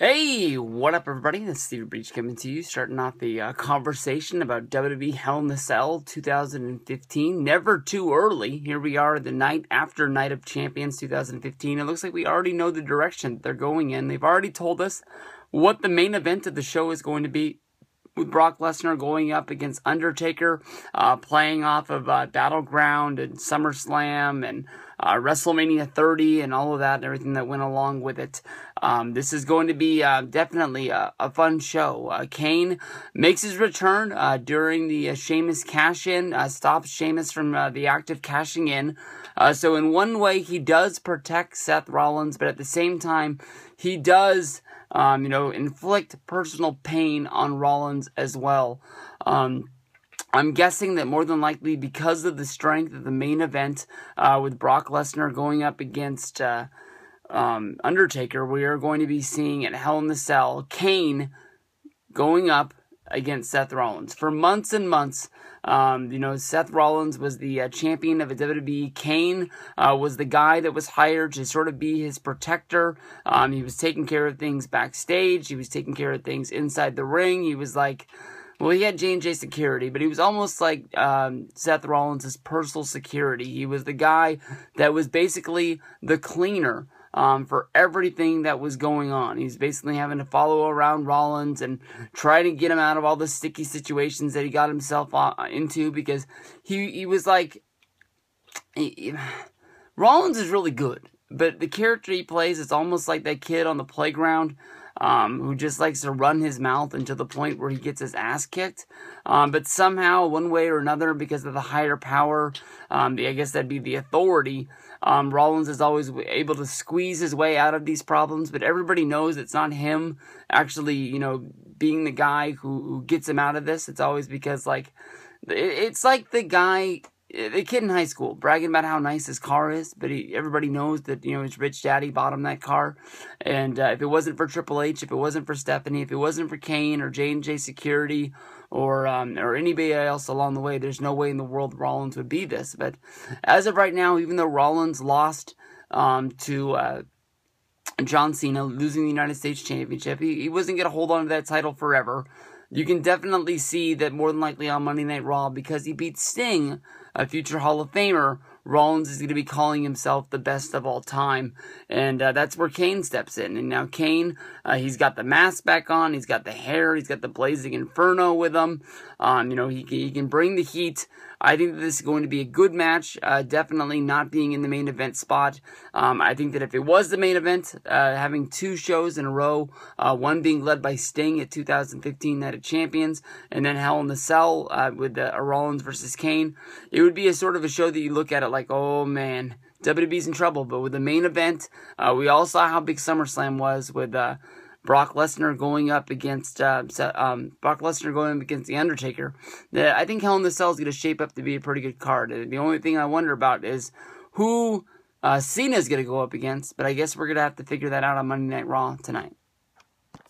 Hey, what up everybody? This is Steve Breach coming to you, starting off the conversation about WWE Hell in a Cell 2015. Never too early. Here we are the night after Night of Champions 2015. It looks like we already know the direction they're going in. They've already told us what the main event of the show is going to be, with Brock Lesnar going up against Undertaker, playing off of Battleground and SummerSlam and WrestleMania 30 and all of that and everything that went along with it. This is going to be definitely a fun show. Kane makes his return during the Sheamus cash-in, stops Sheamus from the act of cashing in. So in one way, he does protect Seth Rollins, but at the same time, he does inflict personal pain on Rollins as well. I'm guessing that more than likely, because of the strength of the main event, with Brock Lesnar going up against Undertaker, we are going to be seeing at Hell in a Cell, Kane going up against Seth Rollins. For months and months, Seth Rollins was the champion of the WWE. Kane was the guy that was hired to sort of be his protector. He was taking care of things backstage. He was taking care of things inside the ring. He was like, well, he had J&J security, but he was almost like Seth Rollins' personal security. He was the guy that was basically the cleaner for everything that was going on. He's basically having to follow around Rollins and try to get him out of all the sticky situations that he got himself into, because he was like, Rollins is really good, but the character he plays is almost like that kid on the playground who just likes to run his mouth until the point where he gets his ass kicked. But somehow, one way or another, because of the higher power, I guess that'd be the authority, Rollins is always able to squeeze his way out of these problems, but everybody knows it's not him actually, being the guy who gets him out of this. It's always because, it's like the kid in high school bragging about how nice his car is, but everybody knows that, his rich daddy bought him that car. And if it wasn't for Triple H, if it wasn't for Stephanie, if it wasn't for Kane or J&J Security or anybody else along the way, there's no way in the world Rollins would be this. But as of right now, even though Rollins lost to John Cena, losing the United States Championship, he wasn't going to hold on to that title forever. You can definitely see that more than likely on Monday Night Raw, because he beat Sting, a future Hall of Famer, Rollins is going to be calling himself the best of all time. And that's where Kane steps in. And now Kane, he's got the mask back on, he's got the hair, he's got the Blazing Inferno with him. He can bring the heat. I think that this is going to be a good match, definitely not being in the main event spot. I think that if it was the main event, having two shows in a row, one being led by Sting at 2015 Night of Champions, and then Hell in a Cell with Rollins versus Kane, it would be a sort of a show that you look at it like, oh man, WWE's in trouble. But with the main event, we all saw how big SummerSlam was with Brock Lesnar going up against The Undertaker. I think Hell in a Cell is going to shape up to be a pretty good card. The only thing I wonder about is who Cena's going to go up against, but I guess we're going to have to figure that out on Monday Night Raw tonight.